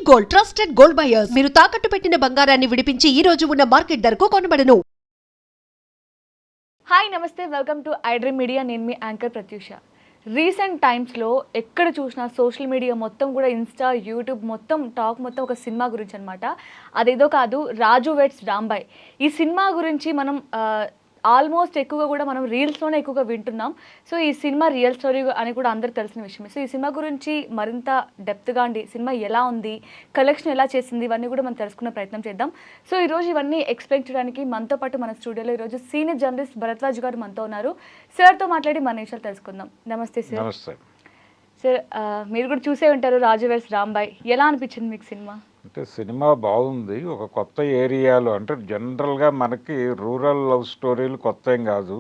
Gold trusted gold buyers మీరు తాకట్టు పెట్టిన బంగారాన్ని విడిపించి ఈ రోజు ఉన్న మార్కెట్ ధరకు కొనబడను. హాయ్ నమస్తే, వెల్కమ్ టు ఐడ్రీమ్ మీడియా. నేను మీ యాంకర్ ప్రత్యూష. రీసెంట్ టైమ్స్లో ఎక్కడ చూసినా సోషల్ మీడియా మొత్తం కూడా ఇన్స్టా, యూట్యూబ్ మొత్తం టాక్ మొత్తం ఒక సినిమా గురించి అనమాట. అదేదో కాదు, రాజు వెడ్స్ రాంబాయ్. ఈ సినిమా గురించి మనం ఆల్మోస్ట్ ఎక్కువగా కూడా మనం రీల్స్లోనే ఎక్కువగా వింటున్నాం. సో ఈ సినిమా రియల్ స్టోరీ అని కూడా అందరికి తెలిసిన విషయమే. సో ఈ సినిమా గురించి మరింత డెప్త్గా అండి, సినిమా ఎలా ఉంది, కలెక్షన్ ఎలా చేసింది, ఇవన్నీ కూడా మనం తెలుసుకునే ప్రయత్నం చేద్దాం. సో ఈరోజు ఇవన్నీ ఎక్స్ప్లెయిన్ చేయడానికి మనతో పాటు మన స్టూడియోలో ఈరోజు సీనియర్ జర్నలిస్ట్ భరద్వాజ్ గారు మనతో ఉన్నారు. సార్తో మాట్లాడి మన విషయాలు తెలుసుకుందాం. నమస్తే సార్. నమస్తే సార్, మీరు కూడా చూసే ఉంటారు రాజు వెడ్స్ రాంబాయ్. ఎలా అనిపించింది మీకు సినిమా? అంటే సినిమా బాగుంది. ఒక కొత్త ఏరియాలో, అంటే జనరల్గా మనకి రూరల్ లవ్ స్టోరీలు కొత్త ఏం కాదు.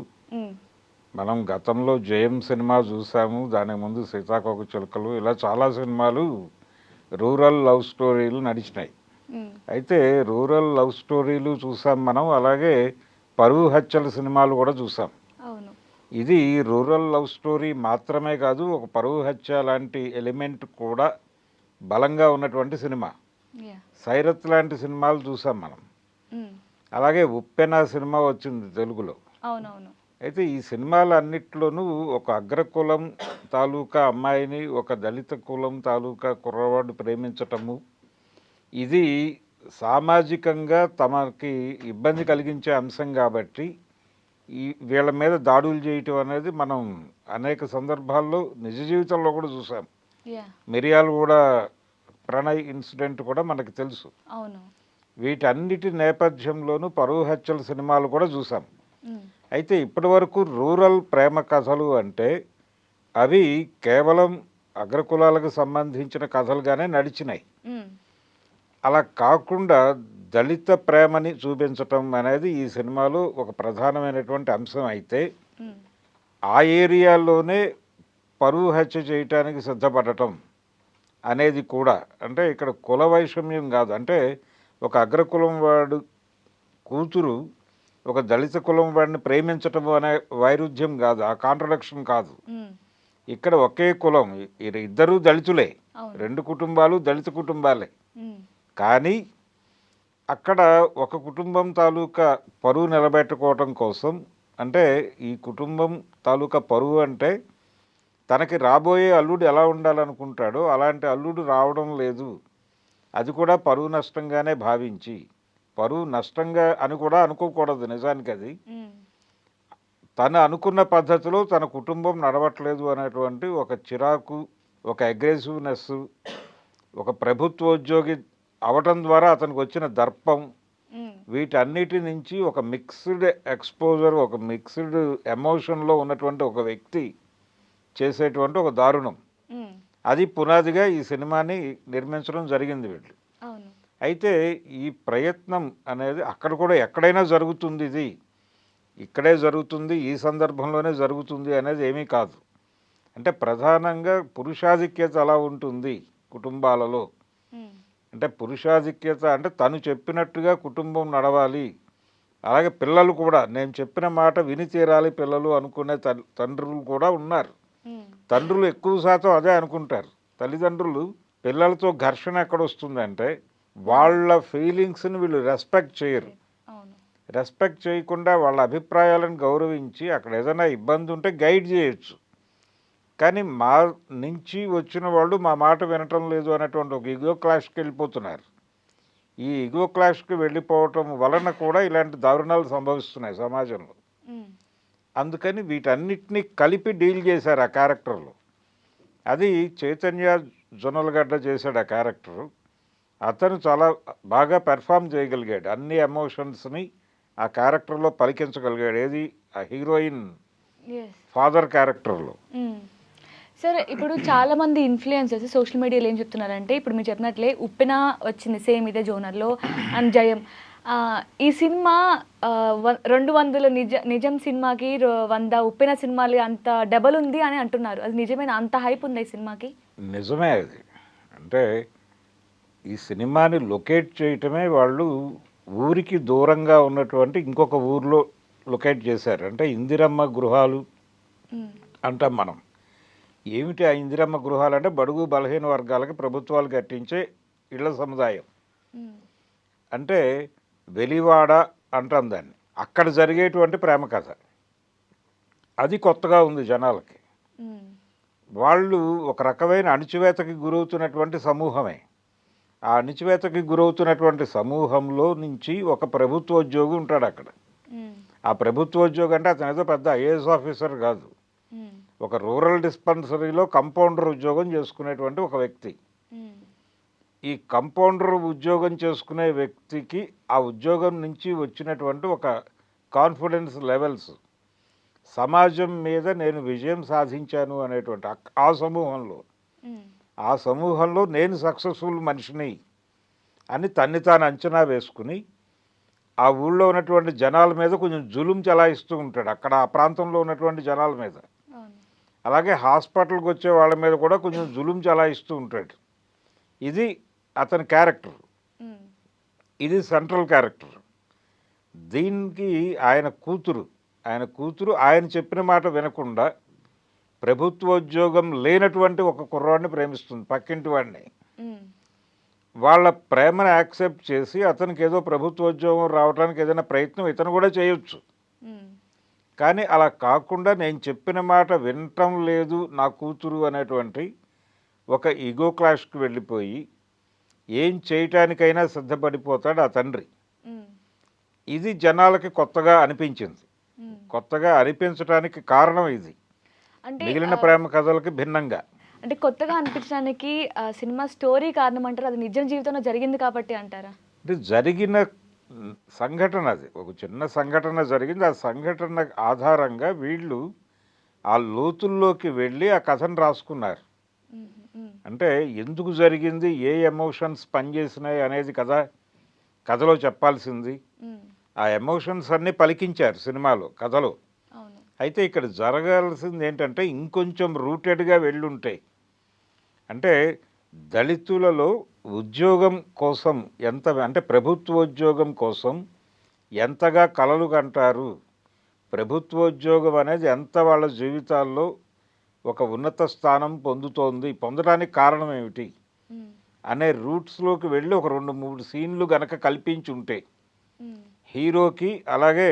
మనం గతంలో జయం సినిమా చూసాము, దానికి ముందు సీతాకోక చిలుకలు, ఇలా చాలా సినిమాలు రూరల్ లవ్ స్టోరీలు నడిచినాయి. అయితే రూరల్ లవ్ స్టోరీలు చూసాం మనం, అలాగే పరువు హత్యల సినిమాలు కూడా చూసాం. ఇది రూరల్ లవ్ స్టోరీ మాత్రమే కాదు, ఒక పరువు హత్య లాంటి ఎలిమెంట్ కూడా బలంగా ఉన్నటువంటి సినిమా. సైరత్ లాంటి సినిమాలు చూసాం మనం. అలాగే ఉప్పెన సినిమా వచ్చింది తెలుగులో. అయితే ఈ సినిమాలు అన్నిట్లోనూ ఒక అగ్రకులం తాలూకా అమ్మాయిని ఒక దళిత కులం తాలూకా కుర్రవాడు ప్రేమించటము, ఇది సామాజికంగా తమకి ఇబ్బంది కలిగించే అంశం కాబట్టి ఈ వీళ్ళ మీద దాడులు చేయటం అనేది మనం అనేక సందర్భాల్లో నిజ జీవితంలో కూడా చూసాం. మిరియాలు కూడా ప్రణయ్ ఇన్సిడెంట్ కూడా మనకు తెలుసు. వీటన్నిటి నేపథ్యంలోనూ పరువు హత్యల సినిమాలు కూడా చూసాం. అయితే ఇప్పటి వరకు రూరల్ ప్రేమ కథలు అంటే అవి కేవలం అగ్రకులాలకు సంబంధించిన కథలుగానే నడిచినాయి. అలా కాకుండా దళిత ప్రేమని చూపించటం అనేది ఈ సినిమాలో ఒక ప్రధానమైనటువంటి అంశం. అయితే ఆ ఏరియాలోనే పరువు హత్య చేయటానికి సిద్ధపడటం అనేది కూడా, అంటే ఇక్కడ కుల వైషమ్యం కాదు, అంటే ఒక అగ్రకులం వాడు కూతురు ఒక దళిత కులం వాడిని ప్రేమించటం అనే వైరుధ్యం కాదు, ఆ కాంట్రడిక్షన్ కాదు. ఇక్కడ ఒకే కులం, ఇద్దరూ దళితులే, రెండు కుటుంబాలు దళిత కుటుంబాలే. కానీ అక్కడ ఒక కుటుంబం తాలూకా పరువు నిలబెట్టుకోవటం కోసం, అంటే ఈ కుటుంబం తాలూకా పరువు అంటే తనకి రాబోయే అల్లుడు ఎలా ఉండాలనుకుంటాడో అలాంటి అల్లుడు రావడం లేదు, అది కూడా పరువు నష్టంగానే భావించి, పరువు నష్టంగా అని కూడా అనుకోకూడదు నిజానికి, అది తను అనుకున్న పద్ధతిలో తన కుటుంబం నడవట్లేదు అనేటువంటి ఒక చిరాకు, ఒక అగ్రెసివ్నెస్, ఒక ప్రభుత్వోద్యోగి అవటం ద్వారా అతనికి వచ్చిన దర్పం, వీటన్నిటి నుంచి ఒక మిక్స్డ్ ఎక్స్పోజర్, ఒక మిక్స్డ్ ఎమోషన్లో ఉన్నటువంటి ఒక వ్యక్తి చేసేటువంటి ఒక దారుణం, అది పునాదిగా ఈ సినిమాని నిర్మించడం జరిగింది వీళ్ళు. అయితే ఈ ప్రయత్నం అనేది అక్కడ కూడా ఎక్కడైనా జరుగుతుంది, ఇది ఇక్కడే జరుగుతుంది, ఈ సందర్భంలోనే జరుగుతుంది అనేది ఏమీ కాదు. అంటే ప్రధానంగా పురుషాధిక్యత అలా ఉంటుంది కుటుంబాలలో. అంటే పురుషాధిక్యత అంటే తను చెప్పినట్టుగా కుటుంబం నడవాలి, అలాగే పిల్లలు కూడా నేను చెప్పిన మాట విని తీరాలి పిల్లలు అనుకునే తండ్రులు కూడా ఉన్నారు. తండ్రులు ఎక్కువ శాతం అదే అనుకుంటారు. తల్లిదండ్రులు పిల్లలతో ఘర్షణ ఎక్కడొస్తుందంటే వాళ్ళ ఫీలింగ్స్ని వీళ్ళు రెస్పెక్ట్ చేయరు. రెస్పెక్ట్ చేయకుండా వాళ్ళ అభిప్రాయాలను గౌరవించి అక్కడ ఏదైనా ఇబ్బంది ఉంటే గైడ్ చేయొచ్చు, కానీ మా నుంచి వచ్చిన వాళ్ళు మా మాట వినటం లేదు అనేటువంటి ఒక ఈగో క్లాష్కి వెళ్ళిపోతున్నారు. ఈ ఈగో క్లాష్కి వెళ్ళిపోవటం వలన కూడా ఇలాంటి దారుణాలు సంభవిస్తున్నాయి సమాజంలో. అందుకని వీటన్నిటినీ కలిపి డీల్ చేశారు ఆ క్యారెక్టర్లో. అది చైతన్య జొన్నలగడ్డ చేశాడు ఆ క్యారెక్టరు. అతను చాలా బాగా పెర్ఫామ్ చేయగలిగాడు, అన్ని ఎమోషన్స్ని ఆ క్యారెక్టర్లో పలికించగలిగాడు. ఏది ఆ హీరోయిన్ ఫాదర్ క్యారెక్టర్లో. సరే, ఇప్పుడు చాలా మంది ఇన్ఫ్లుయెన్సర్స్ సోషల్ మీడియాలో ఏం చెప్తున్నారంటే, ఇప్పుడు మీరు చెప్పినట్లే ఉప్పెన వచ్చింది సేమ్ ఇదే జోనర్లో, అండ్ జయం, ఈ సినిమా 200 నిజం సినిమాకి 100 ఉప్పెన సినిమాలు అంత డబల్ ఉంది అని అంటున్నారు. అది నిజమేనా? అంత హైప్ ఉంది ఈ సినిమాకి? నిజమే అది. అంటే ఈ సినిమాని లొకేట్ చేయటమే వాళ్ళు ఊరికి దూరంగా ఉన్నటువంటి ఇంకొక ఊర్లో లొకేట్ చేశారు. అంటే ఇందిరమ్మ గృహాలు అంటాం మనం. ఏమిటి ఆ ఇందిరమ్మ గృహాలు అంటే బడుగు బలహీన వర్గాలకి ప్రభుత్వాలు కట్టించే ఇళ్ల సముదాయం. ఉమ్, అంటే వెలివాడ అంటాం దాన్ని. అక్కడ జరిగేటువంటి ప్రేమ కథ. అది కొత్తగా ఉంది జనాలకి. ఉమ్, వాళ్ళు ఒక రకమైన అణిచివేతకి గురవుతున్నటువంటి సమూహమే. ఆ అణిచివేతకి గురవుతున్నటువంటి సమూహంలో నుంచి ఒక ప్రభుత్వోద్యోగి ఉంటాడు అక్కడ. ఉమ్, ఆ ప్రభుత్వోద్యోగి అంటే అతను ఏదో పెద్ద ఐఏఎస్ ఆఫీసర్ కాదు. ఉమ్, ఒక రూరల్ డిస్పెన్సరీలో కంపౌండర్ ఉద్యోగం చేసుకునేటువంటి ఒక వ్యక్తి. ఉమ్, ఈ కంపౌండర్ ఉద్యోగం చేసుకునే వ్యక్తికి ఆ ఉద్యోగం నుంచి వచ్చినటువంటి ఒక కాన్ఫిడెన్స్ లెవెల్స్, సమాజం మీద నేను విజయం సాధించాను అనేటువంటి ఆ సమూహంలో, ఉమ్, ఆ సమూహంలో నేను సక్సెస్ఫుల్ మనిషిని అని తన్ని తాను అంచనా వేసుకుని ఆ ఊళ్ళో ఉన్నటువంటి జనాల మీద కొంచెం జులుం చలాయిస్తూ ఉంటాడు. అక్కడ ఆ ప్రాంతంలో ఉన్నటువంటి జనాల మీద, అవును. అలాగే హాస్పిటల్కి వచ్చే వాళ్ళ మీద కూడా కొంచెం జులుం చలాయిస్తూ ఉంటాడు. ఇది అతని క్యారెక్టర్. ఉమ్, ఇది సెంట్రల్ క్యారెక్టర్. దీనికి ఆయన కూతురు ఆయన చెప్పిన మాట వినకుండా ప్రభుత్వోద్యోగం లేనటువంటి ఒక కుర్రాడిని ప్రేమిస్తుంది, పక్కింటి వాడిని. ఉమ్, వాళ్ళ ప్రేమను యాక్సెప్ట్ చేసి అతనికి ఏదో ప్రభుత్వోద్యోగం రావడానికి ఏదైనా ప్రయత్నం ఇతను కూడా చేయొచ్చు. ఉమ్, కానీ అలా కాకుండా నేను చెప్పిన మాట వినటం లేదు నా కూతురు అనేటువంటి ఒక ఈగో క్లాష్కి వెళ్ళిపోయి ఏం చేయటానికైనా సిద్ధపడిపోతాడు ఆ తండ్రి. ఉమ్, ఇది జనాలకి కొత్తగా అనిపించింది. ఉమ్. కొత్తగా అనిపించడానికి కారణం ఇది, అంటే మిగిలిన ప్రేమ కథలకి భిన్నంగా. అంటే కొత్తగా అనిపించడానికి సినిమా స్టోరీ కారణం అంటారు, అది నిజ జీవితంలో జరిగింది కాబట్టి అంటారా? అంటే జరిగిన సంఘటన, అది ఒక చిన్న సంఘటన జరిగింది. ఆ సంఘటన ఆధారంగా వీళ్ళు ఆ లోతుల్లోకి వెళ్ళి ఆ కథను రాసుకున్నారు. ఉమ్, ఉమ్, అంటే ఎందుకు జరిగింది, ఏ ఎమోషన్స్ పనిచేసినాయి అనేది కదా కథలో చెప్పాల్సింది. ఉమ్, ఆ ఎమోషన్స్ అన్నీ పలికించారు సినిమాలో, కథలో. అవును. అయితే ఇక్కడ జరగాల్సింది ఏంటంటే ఇంకొంచెం రూటెడ్గా వెళ్ళుంటే, అంటే దళితులలో ఉద్యోగం కోసం అంటే ప్రభుత్వోద్యోగం కోసం ఎంతగా కలలు కంటారు, ప్రభుత్వోద్యోగం అనేది ఎంత వాళ్ళ జీవితాల్లో ఒక ఉన్నత స్థానం పొందడానికి కారణం ఏమిటి ఉమ్, అనే రూట్స్లోకి వెళ్ళి ఒక 2-3 సీన్లు గనక కల్పించుంటే, ఉమ్, హీరోకి అలాగే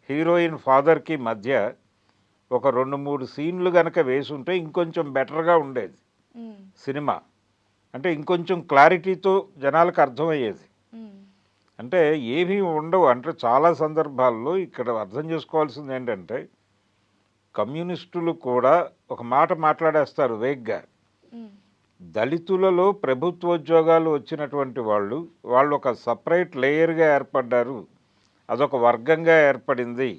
హీరోయిన్ ఫాదర్కి మధ్య ఒక 2-3 సీన్లు గనక వేసుంటే ఇంకొంచెం బెటర్గా ఉండేది ఉమ్, సినిమా. అంటే ఇంకొంచెం క్లారిటీతో జనాలకు అర్థమయ్యేది. ఉమ్, అంటే ఏమీ ఉండవు. అంటే చాలా సందర్భాల్లో ఇక్కడ అర్థం చేసుకోవాల్సింది ఏంటంటే కమ్యూనిస్టులు కూడా ఒక మాట మాట్లాడేస్తారు వేగ్గా. ఉమ్, దళితులలో ప్రభుత్వోద్యోగాలు వచ్చినటువంటి వాళ్ళు ఒక సపరేట్ లేయర్గా ఏర్పడ్డారు, అదొక వర్గంగా ఏర్పడింది.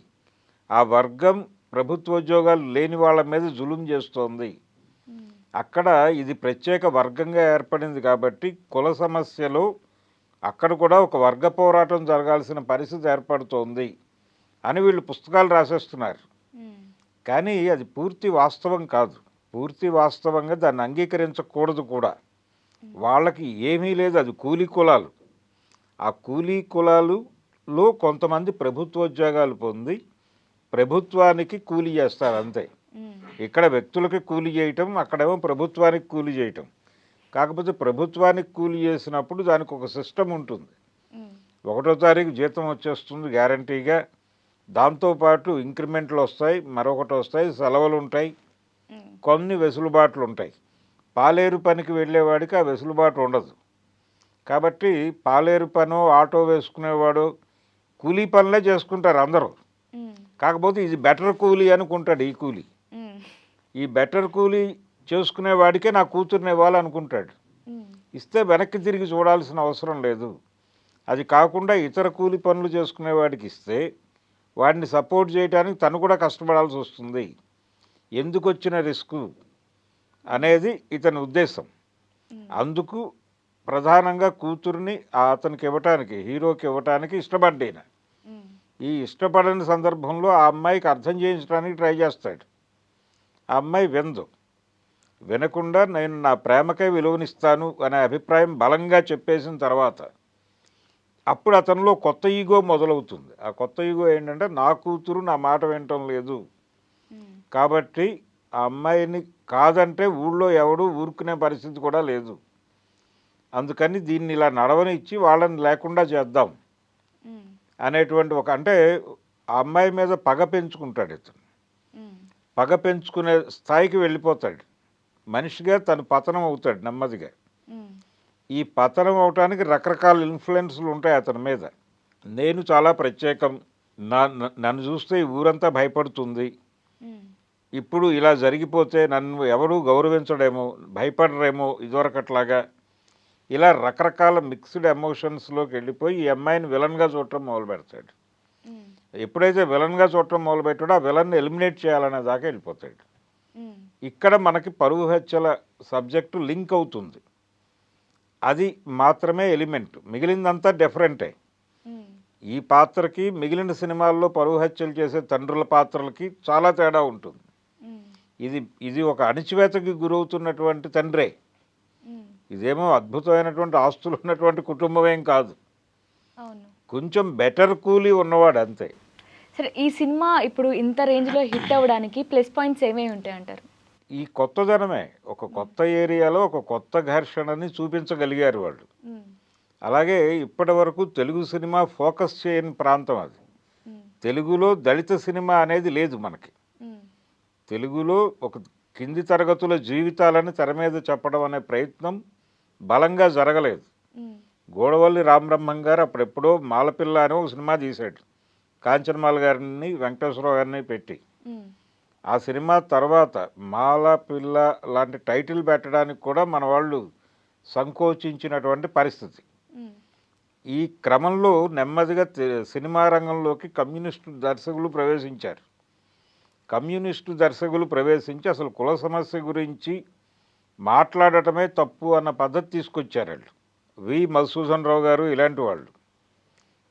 ఆ వర్గం ప్రభుత్వోద్యోగాలు లేని వాళ్ళ మీద జులుం చేస్తోంది. ఉమ్, అక్కడ ఇది ప్రత్యేక వర్గంగా ఏర్పడింది కాబట్టి కుల సమస్యలో అక్కడ కూడా ఒక వర్గ పోరాటం జరగాల్సిన పరిస్థితి ఏర్పడుతోంది అని వీళ్ళు పుస్తకాలు రాసేస్తున్నారు. ఉమ్, కానీ అది పూర్తి వాస్తవం కాదు. పూర్తి వాస్తవంగా దాన్ని అంగీకరించకూడదు కూడా. వాళ్ళకి ఏమీ లేదు, అది కూలీ కులాలు. ఆ కూలీ కులాలులో కొంతమంది ప్రభుత్వోద్యోగాలు పొంది ప్రభుత్వానికి కూలీ చేస్తారు అంతే. ఉమ్, ఇక్కడ వ్యక్తులకి కూలీ చేయటం, అక్కడేమో ప్రభుత్వానికి కూలీ చేయటం. కాకపోతే ప్రభుత్వానికి కూలీ చేసినప్పుడు దానికి ఒక సిస్టమ్ ఉంటుంది. ఉమ్, 1వ తారీఖు జీతం వచ్చేస్తుంది గ్యారంటీగా, దాంతోపాటు ఇంక్రిమెంట్లు వస్తాయి, మరొకటి వస్తాయి, సెలవులు ఉంటాయి, ఉమ్, కొన్ని వెసులుబాట్లు ఉంటాయి. పాలేరు పనికి వెళ్ళేవాడికి ఆ వెసులుబాటు ఉండదు. కాబట్టి పాలేరు పనో ఆటో వేసుకునేవాడు కూలీ పనులే చేసుకుంటారు అందరూ. ఉమ్, కాకపోతే ఇది బెటర్ కూలీ అనుకుంటాడు ఈ కూలీ. ఉమ్, ఈ బెటర్ కూలీ చేసుకునేవాడికే నా కూతుర్ని ఇవ్వాలనుకుంటాడు. ఉమ్, ఇస్తే వెనక్కి తిరిగి చూడాల్సిన అవసరం లేదు. అది కాకుండా ఇతర కూలి పనులు చేసుకునేవాడికి ఇస్తే వాడిని సపోర్ట్ చేయడానికి తను కూడా కష్టపడాల్సి వస్తుంది. ఎందుకు వచ్చిన రిస్క్ అనేది ఇతని ఉద్దేశం. అందుకు ప్రధానంగా కూతుర్ని అతనికి ఇవ్వటానికి, హీరోకి ఇవ్వటానికి ఇష్టపడ్డాను. ఉమ్, ఈ ఇష్టపడని సందర్భంలో ఆ అమ్మాయికి అర్థం చేయించడానికి ట్రై చేస్తాడు. ఆ అమ్మాయి వినకుండా నేను నా ప్రేమకే విలువనిస్తాను అనే అభిప్రాయం బలంగా చెప్పేసిన తర్వాత అప్పుడు అతనిలో కొత్త ఈగో మొదలవుతుంది. ఆ కొత్త ఈగో ఏంటంటే నా కూతురు నా మాట వినటం లేదు ఉమ్, కాబట్టి ఆ అమ్మాయిని కాదంటే ఊళ్ళో ఎవడు ఊరుకునే పరిస్థితి కూడా లేదు. అందుకని దీన్ని ఇలా నడవనిచ్చి వాళ్ళని లేకుండా చేద్దాం అనేటువంటి అంటే ఆ అమ్మాయి మీద పగ పెంచుకుంటాడు ఇతను. పగ పెంచుకునే స్థాయికి వెళ్ళిపోతాడు. మనిషిగా తను పతనం అవుతాడు నెమ్మదిగా. ఈ పతనం అవటానికి రకరకాల ఇన్ఫ్లుయెన్స్లు ఉంటాయి అతని మీద. నేను చాలా ప్రత్యేకం, నన్ను చూస్తే ఈ ఊరంతా భయపడుతుంది, ఇప్పుడు ఇలా జరిగిపోతే నన్ను ఎవరూ గౌరవించడేమో, భయపడరేమో ఇదివరకట్లాగా, ఇలా రకరకాల మిక్స్డ్ ఎమోషన్స్లోకి వెళ్ళిపోయి ఈ అమ్మాయిని విలన్గా చూడటం మొదలు పెడతాడు. ఎప్పుడైతే విలన్గా చూడటం మొదలుపెట్టాడో ఆ విలన్ని ఎలిమినేట్ చేయాలనే దాకా వెళ్ళిపోతాడు. ఇక్కడ మనకి పరువు హత్యల సబ్జెక్టు లింక్ అవుతుంది. అది మాత్రమే ఎలిమెంట్, మిగిలిందంతా డిఫరెంటే. ఈ పాత్రకి మిగిలిన సినిమాల్లో పరువు హత్యలు చేసే తండ్రుల పాత్రలకి చాలా తేడా ఉంటుంది. ఇది ఒక అణిచివేతకి గురవుతున్నటువంటి తండ్రే. ఇదేమో అద్భుతమైనటువంటి ఆస్తులు ఉన్నటువంటి కుటుంబం ఏం కాదు, కొంచెం బెటర్ కూలీ ఉన్నవాడు అంతే. సరే, ఈ సినిమా ఇప్పుడు ఇంత రేంజ్లో హిట్ అవ్వడానికి ప్లస్ పాయింట్స్ ఏమేమి ఉంటాయి అంటారు? ఈ కొత్తదనమే. ఒక కొత్త ఏరియాలో ఒక కొత్త ఘర్షణని చూపించగలిగారు వాళ్ళు. అలాగే ఇప్పటి వరకు తెలుగు సినిమా ఫోకస్ చేయని ప్రాంతం అది. తెలుగులో దళిత సినిమా అనేది లేదు మనకి. తెలుగులో ఒక కింది తరగతుల జీవితాలని తెర మీద చెప్పడం అనే ప్రయత్నం బలంగా జరగలేదు. గోడవల్లి రామబ్రహ్మం గారు అప్పుడెప్పుడో మాలపిల్ల అని ఒక సినిమా తీశాడు, కాంచనమాల గారిని వెంకటేశ్వరరావు గారిని పెట్టి. ఆ సినిమా తర్వాత మాలపిల్ల లాంటి టైటిల్ పెట్టడానికి కూడా మన వాళ్ళు సంకోచించినటువంటి పరిస్థితి. ఈ క్రమంలో నెమ్మదిగా సినిమా రంగంలోకి కమ్యూనిస్టు దర్శకులు ప్రవేశించారు. కమ్యూనిస్టు దర్శకులు ప్రవేశించి అసలు కుల సమస్య గురించి మాట్లాడటమే తప్పు అన్న పద్ధతి తీసుకొచ్చారు వాళ్ళు. వి మధుసూదన్ రావు గారు ఇలాంటి వాళ్ళు.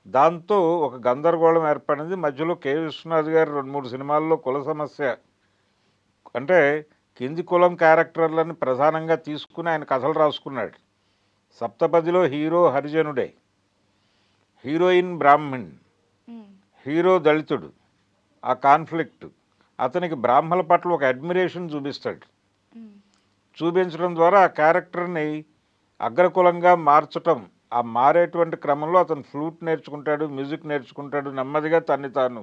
దాంతో ఒక గందరగోళం ఏర్పడింది. మధ్యలో కె విశ్వనాథ్ గారు 2-3 సినిమాల్లో కుల సమస్య అంటే కింది కులం క్యారెక్టర్లను ప్రధానంగా తీసుకుని ఆయన కథలు రాసుకున్నాడు. సప్తపదిలో హీరో హరిజనుడే, హీరోయిన్ బ్రాహ్మణ్, హీరో దళితుడు. ఆ కాన్ఫ్లిక్ట్ అతనికి బ్రాహ్మణుల పట్ల ఒక అడ్మిరేషన్ చూపిస్తాడు. చూపించడం ద్వారా ఆ క్యారెక్టర్ని అగ్రకులంగా మార్చటం, ఆ మారేటువంటి క్రమంలో అతను ఫ్లూట్ నేర్చుకుంటాడు, మ్యూజిక్ నేర్చుకుంటాడు, నెమ్మదిగా తన్ని తాను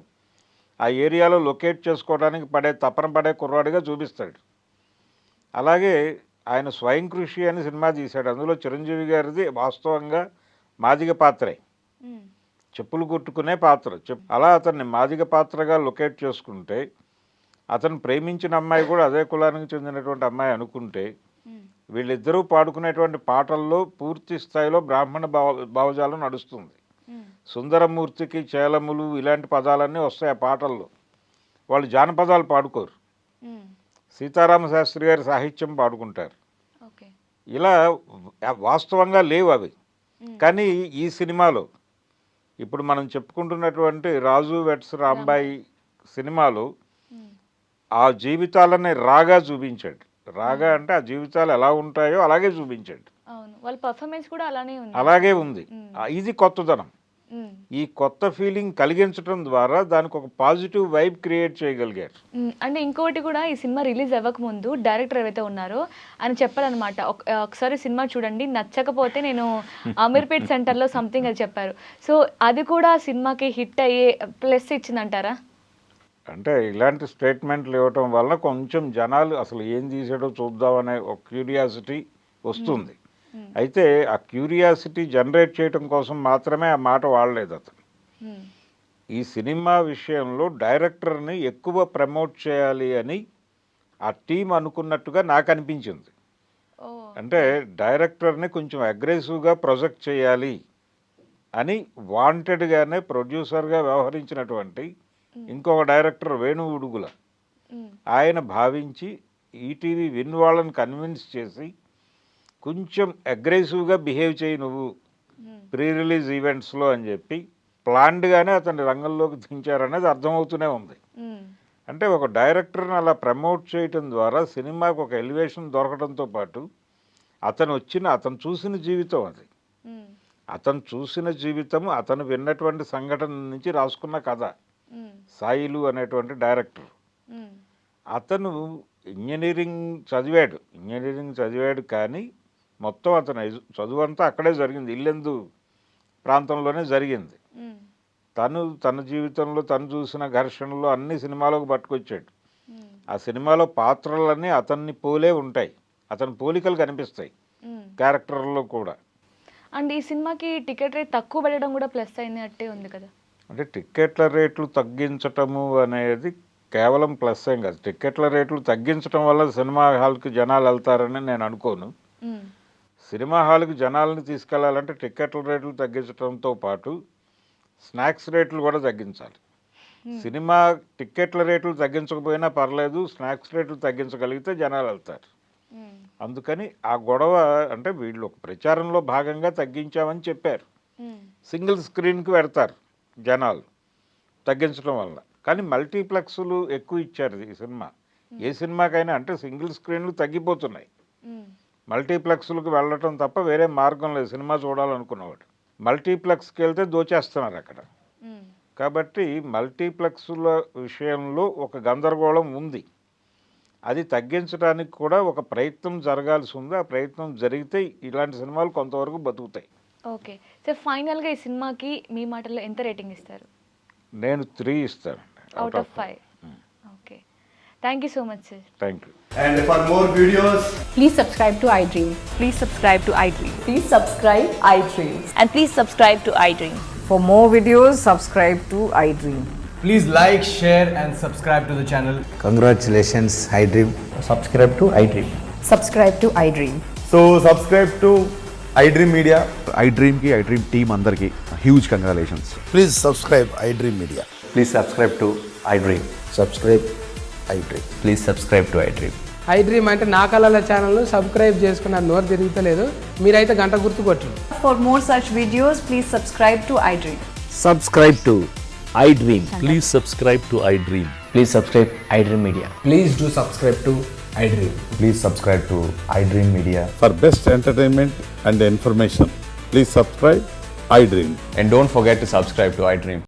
ఆ ఏరియాలో లొకేట్ చేసుకోవడానికి తపన పడే కుర్రాడిగా చూపిస్తాడు. అలాగే ఆయన స్వయం కృషి అని సినిమా తీశాడు. అందులో చిరంజీవి గారిది వాస్తవంగా మాదిగ పాత్రే, చెప్పులు కుట్టుకునే పాత్ర. అలా అతన్ని మాదిగ పాత్రగా లొకేట్ చేసుకుంటే, అతను ప్రేమించిన అమ్మాయి కూడా అదే కులానికి చెందినటువంటి అమ్మాయి అనుకుంటే, వీళ్ళిద్దరూ పాడుకునేటువంటి పాటల్లో పూర్తి స్థాయిలో బ్రాహ్మణ భావజాలం నడుస్తుంది. సుందరమూర్తికి చేలములు ఇలాంటి పదాలన్నీ వస్తాయి ఆ పాటల్లో. వాళ్ళు జానపదాలు పాడుకోరు, సీతారామ శాస్త్రి గారి సాహిత్యం పాడుకుంటారు. ఇలా వాస్తవంగా లేవు అవి. కానీ ఈ సినిమాలో ఇప్పుడు మనం చెప్పుకుంటున్నటువంటి రాజు వెట్స్ రాంబాయి సినిమాలో ఆ జీవితాలని రాగా చూపించాడు. రాగా అంటే ఆ జీవితాలు ఎలా ఉంటాయో అలాగే చూపించాడు. వాళ్ళ పర్ఫార్మెన్స్ కూడా అలాగే ఉంది. ఇది కొత్తదనం. ఈ కొత్త ఫీలింగ్ కలిగించడం ద్వారా దానికి ఒక పాజిటివ్ వైబ్ క్రియేట్ చేయగలిగారు. అంటే ఇంకోటి కూడా, ఈ సినిమా రిలీజ్ అవ్వక ముందు డైరెక్టర్ ఏవైతే ఉన్నారో ఆయన చెప్పారనమాట, ఒకసారి సినిమా చూడండి, నచ్చకపోతే నేను అమీర్పేట్ సెంటర్లో సంథింగ్ అది చెప్పారు. సో అది కూడా సినిమాకి హిట్ అయ్యే ప్లస్ ఇచ్చిందంటారా? అంటే ఇలాంటి స్టేట్మెంట్లు ఇవ్వటం వల్ల కొంచెం జనాలు అసలు ఏం తీసాడో చూద్దామనే ఒక క్యూరియాసిటీ వస్తుంది. అయితే ఆ క్యూరియాసిటీ జనరేట్ చేయడం కోసం మాత్రమే ఆ మాట వాడలేదు అతను. ఈ సినిమా విషయంలో డైరెక్టర్ని ఎక్కువ ప్రమోట్ చేయాలి అని ఆ టీం అనుకున్నట్టుగా నాకు అనిపించింది. అంటే డైరెక్టర్ని కొంచెం అగ్రెసివ్గా ప్రొజెక్ట్ చేయాలి అని వాంటెడ్గానే ప్రొడ్యూసర్గా వ్యవహరించినటువంటి ఇంకొక డైరెక్టర్ వేణు ఉడుగుల ఆయన భావించి ఈటీవీ విన్ వాళ్ళని కన్విన్స్ చేసి కొంచెం అగ్రెసివ్గా బిహేవ్ చేయి నువ్వు ప్రీ రిలీజ్ ఈవెంట్స్లో అని చెప్పి ప్లాన్డ్గానే అతన్ని రంగంలోకి దించారనేది అర్థమవుతూనే ఉంది. అంటే ఒక డైరెక్టర్ని అలా ప్రమోట్ చేయటం ద్వారా సినిమాకు ఒక ఎలివేషన్ దొరకడంతో పాటు అతను చూసిన జీవితం అది, అతను చూసిన జీవితం, అతను విన్నటువంటి సంఘటన నుంచి రాసుకున్న కథ. సాయిలు అనేటువంటి డైరెక్టర్, అతను ఇంజనీరింగ్ చదివాడు కానీ మొత్తం అతను చదువు అంతా అక్కడే జరిగింది, ఇల్లెందు ప్రాంతంలోనే జరిగింది. తన జీవితంలో తను చూసిన ఘర్షణలు అన్ని సినిమాలోకి పట్టుకొచ్చాడు. ఆ సినిమాలో పాత్రలన్నీ అతన్ని పోలే ఉంటాయి, అతని పోలికలు కనిపిస్తాయి క్యారెక్టర్లో కూడా. అండ్ ఈ సినిమాకి టికెట్ రేట్ తక్కువ పెట్టడం కూడా ప్లస్ అయినట్టే ఉంది కదా. అంటే టిక్కెట్ల రేట్లు తగ్గించటము అనేది కేవలం ప్లస్ ఏం కాదు. టిక్కెట్ల రేట్లు తగ్గించడం వల్ల సినిమా హాల్కి జనాలు వెళ్తారని నేను అనుకోను. సినిమా హాల్కి జనాలని తీసుకెళ్లాలంటే టిక్కెట్ల రేట్లు తగ్గించడంతో పాటు స్నాక్స్ రేట్లు కూడా తగ్గించాలి. సినిమా టిక్కెట్ల రేట్లు తగ్గించకపోయినా పర్లేదు, స్నాక్స్ రేట్లు తగ్గించగలిగితే జనాలు వెళ్తారు. అందుకని ఆ గొడవ అంటే వీళ్ళు ఒక ప్రచారంలో భాగంగా తగ్గించామని చెప్పారు. సింగిల్ స్క్రీన్కి పెడతారు జనాలు తగ్గించడం వల్ల. కానీ మల్టీప్లెక్స్లు ఎక్కువ ఇచ్చారు ఈ సినిమా. ఏ సినిమాకైనా అంటే సింగిల్ స్క్రీన్లు తగ్గిపోతున్నాయి, మల్టీప్లెక్స్లకు వెళ్ళటం తప్ప వేరే మార్గం లేదు సినిమా చూడాలనుకున్నవాడు. మల్టీప్లెక్స్కి వెళ్తే దోచేస్తున్నారు అక్కడ. కాబట్టి మల్టీప్లెక్స్ల విషయంలో ఒక గందరగోళం ఉంది. అది తగ్గించడానికి కూడా ఒక ప్రయత్నం జరగాల్సి ఉంది. ఆ ప్రయత్నం జరిగితే ఇలాంటి సినిమాలు కొంతవరకు బతుకుతాయి. ఓకే సార్, ఫైనల్గా ఈ సినిమాకి మీ మాటల్లో ఎంత రేటింగ్ ఇస్తారు? నేను 3 ఇస్తాను out of 5. Okay, thank you so much sir. Thank you. And for more videos, Please subscribe to iDream. Please subscribe to iDream. Please subscribe iDream. And please subscribe to iDream. For more videos, subscribe to iDream. please like, share and subscribe to the channel. Congratulations, iDream. Subscribe to iDream. Subscribe to iDream. So subscribe to iDream Media. iDream की iDream team अंदर की huge congratulations. Please subscribe iDream Media. Please subscribe to iDream. Subscribe iDream. Please subscribe to iDream. iDream అంటే నా కళల channel subscribe చేసుకున్న నోరు తిరుగుతలేదు, మీరైతే గంట గుర్తు కొట్టండి. For more such videos, please subscribe to iDream. Subscribe to iDream. Please subscribe to iDream. Please subscribe iDream Media. Please do subscribe to iDream. Please subscribe to iDream Media. For best entertainment and information, please subscribe iDream. And don't forget to subscribe to iDream.